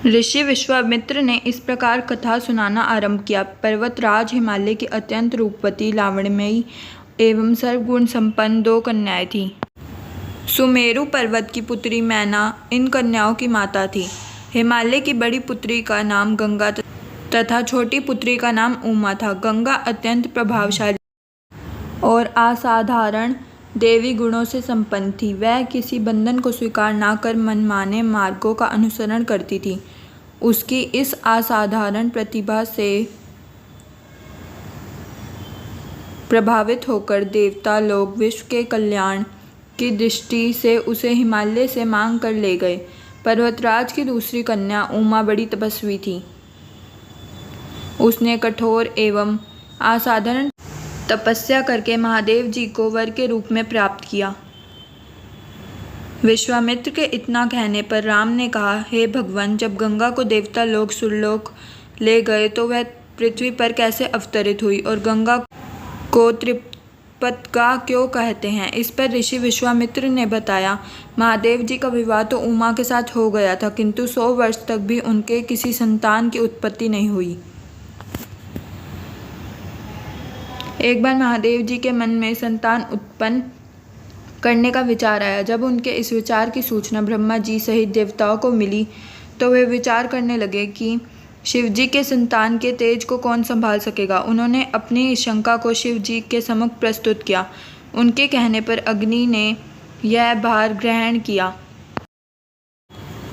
ऋषि विश्वामित्र ने इस प्रकार कथा सुनाना आरंभ किया। पर्वतराज हिमालय की अत्यंत रूपवती, लावण्यमयी एवं सर्वगुण संपन्न 2 कन्याएं थीं। सुमेरु पर्वत की पुत्री मैना इन कन्याओं की माता थी। हिमालय की बड़ी पुत्री का नाम गंगा तथा छोटी पुत्री का नाम उमा था। गंगा अत्यंत प्रभावशाली और असाधारण देवी गुणों से संपन्न थी। वह किसी बंधन को स्वीकार न कर मनमाने मार्गों का अनुसरण करती थी। उसकी इस असाधारण प्रतिभा से प्रभावित होकर देवता लोग विश्व के कल्याण की दृष्टि से उसे हिमालय से मांग कर ले गए। पर्वतराज की दूसरी कन्या उमा बड़ी तपस्वी थी। उसने कठोर एवं असाधारण तपस्या करके महादेव जी को वर के रूप में प्राप्त किया। विश्वामित्र के इतना कहने पर राम ने कहा, हे भगवान, जब गंगा को देवता लोग सुरलोक ले गए तो वह पृथ्वी पर कैसे अवतरित हुई और गंगा को त्रिपतगा क्यों कहते हैं? इस पर ऋषि विश्वामित्र ने बताया, महादेव जी का विवाह तो उमा के साथ हो गया था, किंतु 100 वर्ष तक भी उनके किसी संतान की उत्पत्ति नहीं हुई। एक बार महादेव जी के मन में संतान उत्पन्न करने का विचार आया। जब उनके इस विचार की सूचना ब्रह्मा जी सहित देवताओं को मिली तो वे विचार करने लगे कि शिव जी के संतान के तेज को कौन संभाल सकेगा। उन्होंने अपनी इस शंका को शिव जी के सम्मुख प्रस्तुत किया। उनके कहने पर अग्नि ने यह भार ग्रहण किया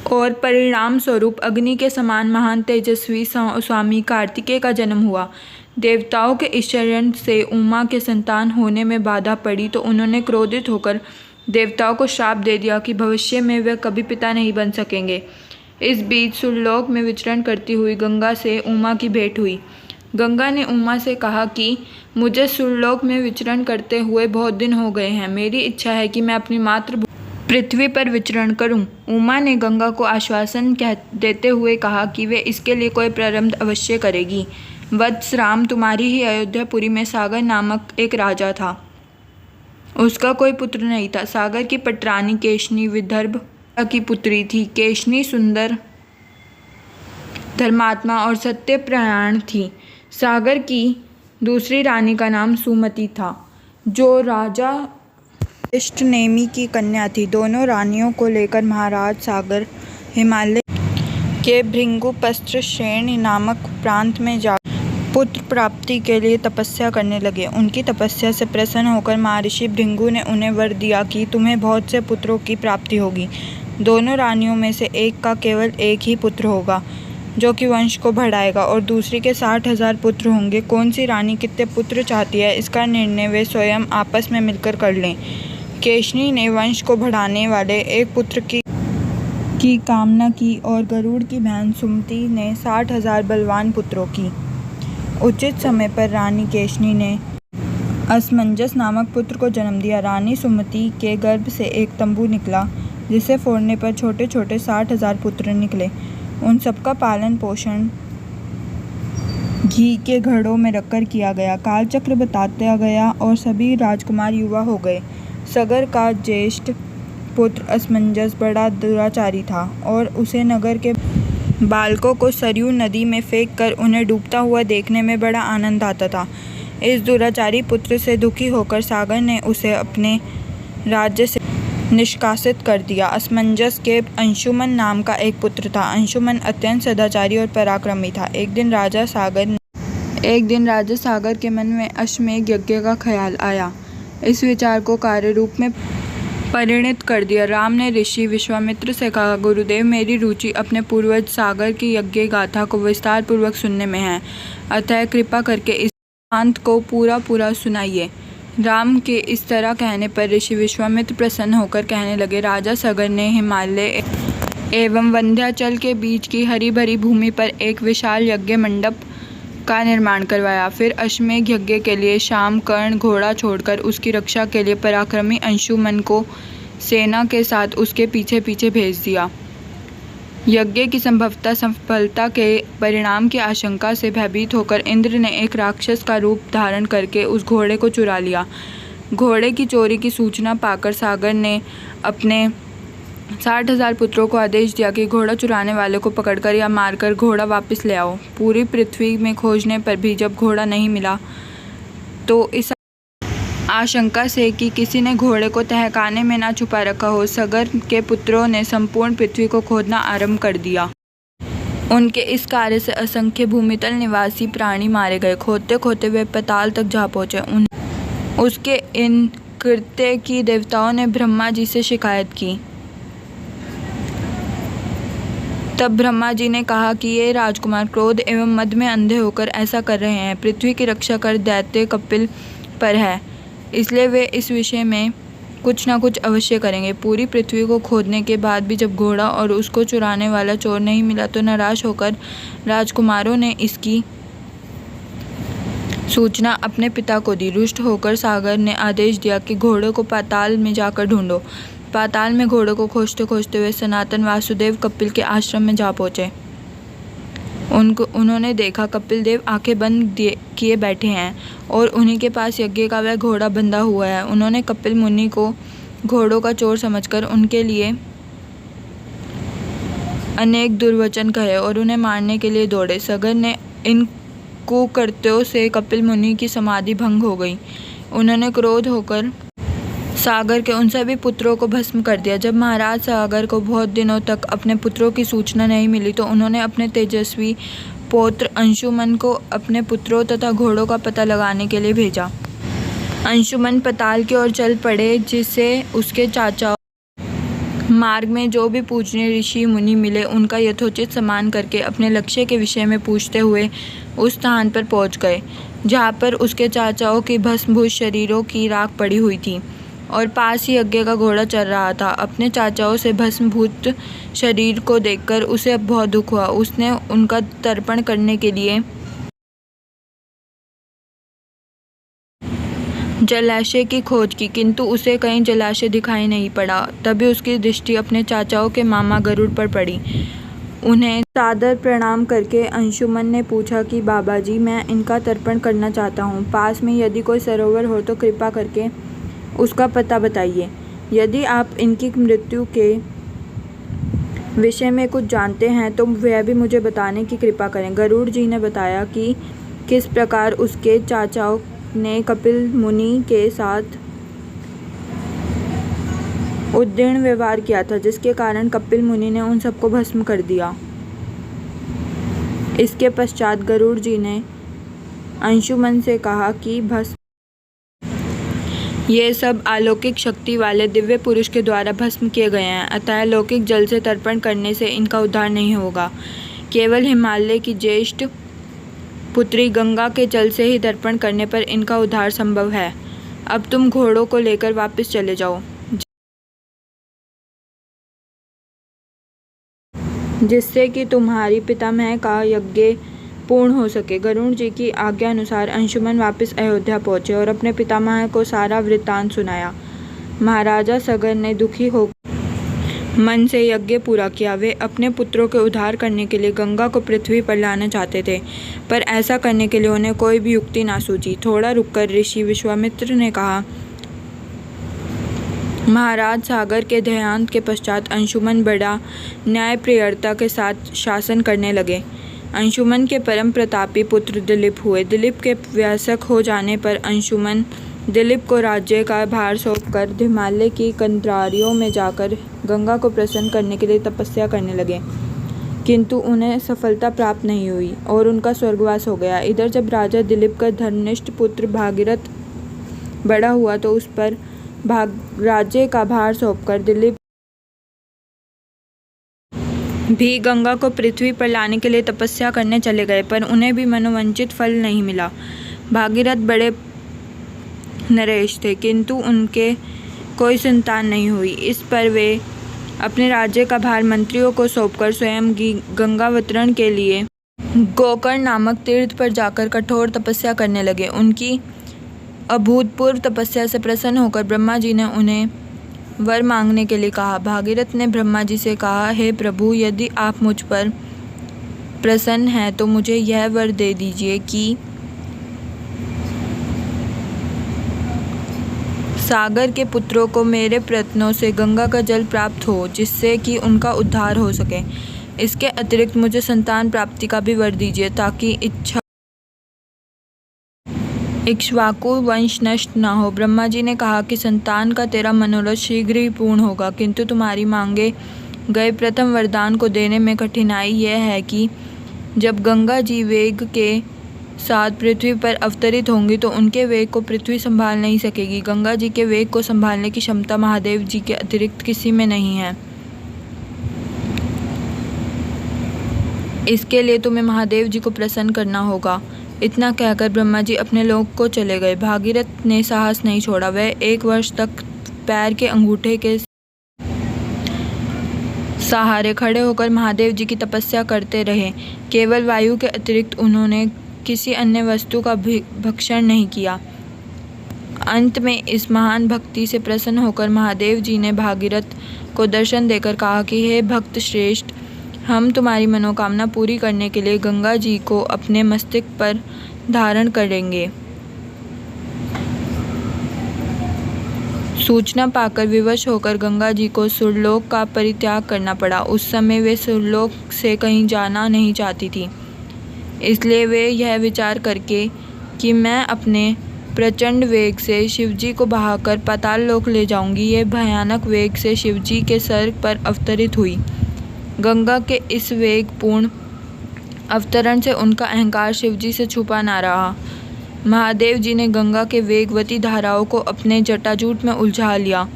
और परिणाम स्वरूप अग्नि के समान महान तेजस्वी स्वामी कार्तिकेय का जन्म हुआ। देवताओं के इस चरण से उमा के संतान होने में बाधा पड़ी तो उन्होंने क्रोधित होकर देवताओं को श्राप दे दिया कि भविष्य में वे कभी पिता नहीं बन सकेंगे। इस बीच सुरलोक में विचरण करती हुई गंगा से उमा की भेंट हुई। गंगा ने उमा से कहा कि मुझे सुरलोक में विचरण करते हुए बहुत दिन हो गए हैं। मेरी इच्छा है कि मैं अपनी मातृभूमि पृथ्वी पर विचरण करूं। उमा ने गंगा को आश्वासन देते हुए कहा कि वे इसके लिए कोई प्रारंभ अवश्य करेगी। वत्स राम, तुम्हारी ही अयोध्यापुरी में सागर नामक एक राजा था। उसका कोई पुत्र नहीं था। सागर की पटरानी केशनी विदर्भ की पुत्री थी। केशनी सुंदर, धर्मात्मा और सत्यपरायण थी। सागर की दूसरी रानी का नाम सुमति था, जो राजा इष्टनेमि की कन्या थी। दोनों रानियों को लेकर महाराज सागर हिमालय के भृगुपत्र श्रेणी नामक प्रांत में जा पुत्र प्राप्ति के लिए तपस्या करने लगे। उनकी तपस्या से प्रसन्न होकर महर्षि भृगु ने उन्हें वर दिया कि तुम्हें बहुत से पुत्रों की प्राप्ति होगी। दोनों रानियों में से एक का केवल एक ही पुत्र होगा, जो कि वंश को बढ़ाएगा, और दूसरी के 60,000 पुत्र होंगे। कौन सी रानी कितने पुत्र चाहती है, इसका निर्णय वे स्वयं आपस में मिलकर कर लें। केशनी ने वंश को बढ़ाने वाले एक पुत्र की कामना की और गरुड़ की बहन सुमति ने 60,000 बलवान पुत्रों की। उचित समय पर रानी केशनी ने असमंजस नामक पुत्र को जन्म दिया। रानी सुमति के गर्भ से एक तंबू निकला, जिसे फोड़ने पर छोटे छोटे 60,000 पुत्र निकले। उन सबका पालन पोषण घी के घड़ों में रखकर किया गया। कालचक्र बताया गया और सभी राजकुमार युवा हो गए। सगर का ज्येष्ठ पुत्र असमंजस बड़ा दुराचारी था और उसे नगर के बालकों को सरयू नदी में फेंक कर उन्हें डूबता हुआ देखने में बड़ा आनंद आता था। इस दुराचारी पुत्र से दुखी होकर सागर ने उसे अपने राज्य से निष्कासित कर दिया। असमंजस के अंशुमन नाम का एक पुत्र था। अंशुमन अत्यंत सदाचारी और पराक्रमी था। एक दिन राजा सागर के मन में अश्वमेध यज्ञ का ख्याल आया। इस विचार को कार्य रूप में परिणत कर दिया। राम ने ऋषि विश्वामित्र से कहा, गुरुदेव, मेरी रुचि अपने पूर्वज सागर की यज्ञ गाथा को विस्तार पूर्वक सुनने में है, अतः कृपा करके इस वृत्तांत को पूरा सुनाइए। राम के इस तरह कहने पर ऋषि विश्वामित्र प्रसन्न होकर कहने लगे, राजा सागर ने हिमालय एवं विंध्याचल के बीच की हरी भरी भूमि पर एक विशाल यज्ञ मंडप का निर्माण करवाया। फिर अश्वमेध यज्ञ के लिए शाम कर्ण घोड़ा छोड़कर उसकी रक्षा के लिए पराक्रमी अंशुमन को सेना के साथ उसके पीछे पीछे भेज दिया। यज्ञ की संभवतः सफलता के परिणाम की आशंका से भयभीत होकर इंद्र ने एक राक्षस का रूप धारण करके उस घोड़े को चुरा लिया। घोड़े की चोरी की सूचना पाकर सागर ने अपने 60,000 पुत्रों को आदेश दिया कि घोड़ा चुराने वाले को पकड़कर या मारकर घोड़ा वापस ले आओ। पूरी पृथ्वी में खोजने पर भी जब घोड़ा नहीं मिला तो इस आशंका से कि किसी ने घोड़े को तहखाने में ना छुपा रखा हो, सगर के पुत्रों ने संपूर्ण पृथ्वी को खोदना आरंभ कर दिया। उनके इस कार्य से असंख्य भूमितल निवासी प्राणी मारे गए। खोदते खोदते वे पाताल तक जा पहुंचे। उसके इन कृत्य की देवताओं ने ब्रह्मा जी से शिकायत की। तब ब्रह्मा जी ने कहा कि ये राजकुमार क्रोध एवं मद में अंधे होकर ऐसा कर रहे हैं। पृथ्वी की रक्षा कर दैत्य कपिल पर है, इसलिए वे इस विषय में कुछ ना कुछ अवश्य करेंगे। पूरी पृथ्वी को खोदने के बाद भी जब घोड़ा और उसको चुराने वाला चोर नहीं मिला तो निराश होकर राजकुमारों ने इसकी सूचना अपने पिता को दी। रुष्ट होकर सागर ने आदेश दिया कि घोड़े को पाताल में जाकर ढूंढो। पाताल में घोड़े को खोजते खोजते हुए सनातन वासुदेव कपिल के आश्रम में जा पहुंचे। उन्होंने देखा कपिल देव आंखें बंद किए बैठे हैं और उन्हीं के पास यज्ञ का वह घोड़ा बंधा हुआ है। उन्होंने कपिल मुनि को घोड़ों का चोर समझकर उनके लिए अनेक दुर्वचन कहे और उन्हें मारने के लिए दौड़े। सगर ने इन कुकृत्यों से कपिल मुनि की समाधि भंग हो गई। उन्होंने क्रोध होकर सागर के उन सभी पुत्रों को भस्म कर दिया। जब महाराज सागर को बहुत दिनों तक अपने पुत्रों की सूचना नहीं मिली तो उन्होंने अपने तेजस्वी पौत्र अंशुमन को अपने पुत्रों तथा घोड़ों का पता लगाने के लिए भेजा। अंशुमन पाताल की ओर चल पड़े, जिससे उसके चाचा मार्ग में जो भी पूजनीय ऋषि मुनि मिले उनका यथोचित सम्मान करके अपने लक्ष्य के विषय में पूछते हुए उस स्थान पर पहुंच गए जहां पर उसके चाचाओं की भस्मभूत शरीरों की राख पड़ी हुई थी और पास ही यज्ञ का घोड़ा चल रहा था। अपने चाचाओं से भस्मभूत शरीर को देखकर उसे अब बहुत दुख हुआ। उसने उनका तर्पण करने के लिए जलाशय की खोज की, किंतु उसे कहीं जलाशय दिखाई नहीं पड़ा। तभी उसकी दृष्टि अपने चाचाओं के मामा गरुड़ पर पड़ी। उन्हें सादर प्रणाम करके अंशुमन ने पूछा कि बाबा जी, मैं इनका तर्पण करना चाहता हूँ। पास में यदि कोई सरोवर हो तो कृपा करके उसका पता बताइए। यदि आप इनकी मृत्यु के विषय में कुछ जानते हैं तो वह भी मुझे बताने की कृपा करें। गरुड़ जी ने बताया कि किस प्रकार उसके चाचाओं ने कपिल मुनि के साथ उद्दीर्ण व्यवहार किया था, जिसके कारण कपिल मुनि ने उन सबको भस्म कर दिया। इसके पश्चात गरुड़ जी ने अंशुमन से कहा कि भस्म ये सब अलौकिक शक्ति वाले दिव्य पुरुष के द्वारा भस्म किए गए हैं, अतः लौकिक जल से तर्पण करने से इनका उद्धार नहीं होगा। केवल हिमालय की ज्येष्ठ पुत्री गंगा के जल से ही तर्पण करने पर इनका उद्धार संभव है। अब तुम घोड़ों को लेकर वापस चले जाओ, जिससे कि तुम्हारी पितामह का यज्ञ पूर्ण हो सके। गरुड़ जी की आज्ञा अनुसार अंशुमन वापस अयोध्या पहुंचे और अपने पितामह को सारा वृत्तांत सुनाया। महाराजा सगर ने दुखी होकर मन से यज्ञ पूरा किया। वे अपने पुत्रों के उद्धार करने के लिए गंगा को पृथ्वी पर लाना चाहते थे, पर ऐसा करने के लिए उन्हें कोई भी युक्ति ना सूझी। थोड़ा रुककर ऋषि विश्वामित्र ने कहा, महाराज सागर के देहांत के पश्चात अंशुमन बड़ा न्यायप्रियता के साथ शासन करने लगे। अंशुमन के परम प्रतापी पुत्र दिलीप हुए। दिलीप के वयस्क हो जाने पर अंशुमन दिलीप को राज्य का भार सौंपकर हिमालय की कंत्रारियों में जाकर गंगा को प्रसन्न करने के लिए तपस्या करने लगे, किंतु उन्हें सफलता प्राप्त नहीं हुई और उनका स्वर्गवास हो गया। इधर जब राजा दिलीप का धर्मनिष्ठ पुत्र भागीरथ बड़ा हुआ तो उस पर राज्य का भार सौंपकर दिलीप भी गंगा को पृथ्वी पर लाने के लिए तपस्या करने चले गए, पर उन्हें भी मनोवांछित फल नहीं मिला। भागीरथ बड़े नरेश थे, किंतु उनके कोई संतान नहीं हुई। इस पर वे अपने राज्य का भार मंत्रियों को सौंपकर स्वयं गंगावतरण के लिए गोकर्ण नामक तीर्थ पर जाकर कठोर तपस्या करने लगे। उनकी अभूतपूर्व तपस्या से प्रसन्न होकर ब्रह्मा जी ने उन्हें वर मांगने के लिए कहा। भागीरथ ने ब्रह्मा जी से कहा, हे प्रभु, यदि आप मुझ पर प्रसन्न हैं तो मुझे यह वर दे दीजिए कि सागर के पुत्रों को मेरे प्रयत्नों से गंगा का जल प्राप्त हो, जिससे कि उनका उद्धार हो सके। इसके अतिरिक्त मुझे संतान प्राप्ति का भी वर दीजिए, ताकि इक्ष्वाकु वंश नष्ट न हो। ब्रह्मा जी ने कहा कि संतान का तेरा मनोरथ शीघ्र ही पूर्ण होगा, किंतु तुम्हारी मांगे गए प्रथम वरदान को देने में कठिनाई यह है कि जब गंगा जी वेग के साथ पृथ्वी पर अवतरित होंगी तो उनके वेग को पृथ्वी संभाल नहीं सकेगी। गंगा जी के वेग को संभालने की क्षमता महादेव जी के अतिरिक्त किसी में नहीं है। इसके लिए तुम्हें महादेव जी को प्रसन्न करना होगा। इतना कहकर ब्रह्मा जी अपने लोक को चले गए। भागीरथ ने साहस नहीं छोड़ा। वह 1 वर्ष तक पैर के अंगूठे के सहारे खड़े होकर महादेव जी की तपस्या करते रहे। केवल वायु के अतिरिक्त उन्होंने किसी अन्य वस्तु का भक्षण नहीं किया। अंत में इस महान भक्ति से प्रसन्न होकर महादेव जी ने भागीरथ को दर्शन देकर कहा कि हे भक्त श्रेष्ठ, हम तुम्हारी मनोकामना पूरी करने के लिए गंगा जी को अपने मस्तक पर धारण करेंगे। सूचना पाकर विवश होकर गंगा जी को सुरलोक का परित्याग करना पड़ा। उस समय वे सुरलोक से कहीं जाना नहीं चाहती थी। इसलिए वे यह विचार करके कि मैं अपने प्रचंड वेग से शिवजी को बहाकर पाताल लोक ले जाऊंगी, ये भयानक वेग से शिवजी के सर पर अवतरित हुई। गंगा के इस वेगपूर्ण अवतरण से उनका अहंकार शिवजी से छुपा ना रहा। महादेव जी ने गंगा के वेगवती धाराओं को अपने जटाजूट में उलझा लिया।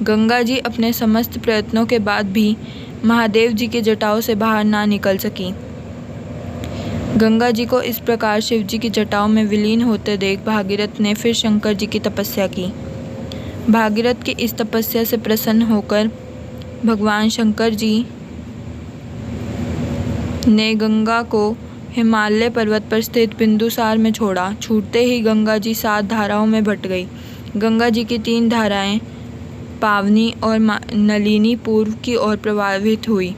गंगा जी अपने समस्त प्रयत्नों के बाद भी महादेव जी के जटाओं से बाहर ना निकल सकी। गंगा जी को इस प्रकार शिव जी की जटाओं में विलीन होते देख भागीरथ ने फिर शंकर जी की तपस्या की। भागीरथ की इस तपस्या से प्रसन्न होकर भगवान शंकर जी ने गंगा को हिमालय पर्वत पर स्थित बिंदुसार में छोड़ा। छूटते ही गंगा जी 7 धाराओं में बट गई। गंगा जी की 3 धाराएं पावनी और नलिनी पूर्व की ओर प्रवाहित हुई।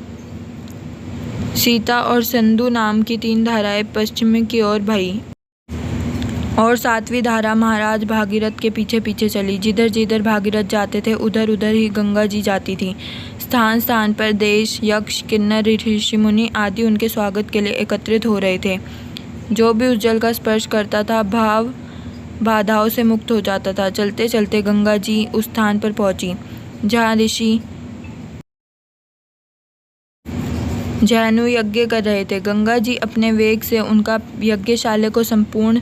सीता और संधु नाम की 3 धाराएं पश्चिम की ओर बही और 7वीं धारा महाराज भागीरथ के पीछे पीछे चली। जिधर जिधर भागीरथ जाते थे उधर उधर ही गंगा जी जाती थी। स्थान स्थान पर देश, यक्ष, किन्नर, ऋषि मुनि आदि उनके स्वागत के लिए एकत्रित हो रहे थे। जो भी उस जल का स्पर्श करता था भाव बाधाओं से मुक्त हो जाता था। चलते चलते गंगा जी उस स्थान पर पहुंची जहाँ ऋषि जैनु यज्ञ कर रहे थे। गंगा जी अपने वेग से उनका यज्ञशाला को संपूर्ण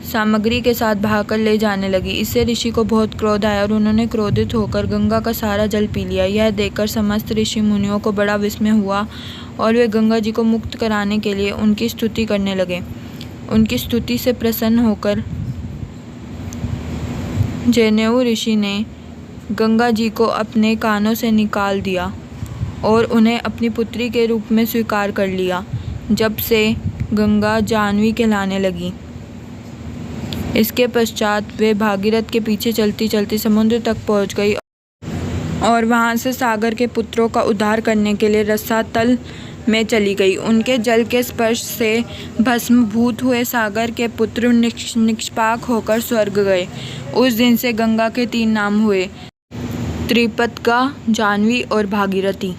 सामग्री के साथ बहाकर ले जाने लगी। इससे ऋषि को बहुत क्रोध आया और उन्होंने क्रोधित होकर गंगा का सारा जल पी लिया। यह देखकर समस्त ऋषि मुनियों को बड़ा विस्मय हुआ और वे गंगा जी को मुक्त कराने के लिए उनकी स्तुति करने लगे। उनकी स्तुति से प्रसन्न होकर जनेऊ ऋषि ने गंगा जी को अपने कानों से निकाल दिया और उन्हें अपनी पुत्री के रूप में स्वीकार कर लिया। जब से गंगा जाह्नवी कहलाने लगी। इसके पश्चात वे भागीरथ के पीछे चलती चलती समुद्र तक पहुंच गई और वहां से सागर के पुत्रों का उद्धार करने के लिए रसातल में चली गई। उनके जल के स्पर्श से भस्मभूत हुए सागर के पुत्र निष्पाक होकर स्वर्ग गए। उस दिन से गंगा के 3 नाम हुए, त्रिपतगा, जाह्नवी और भागीरथी।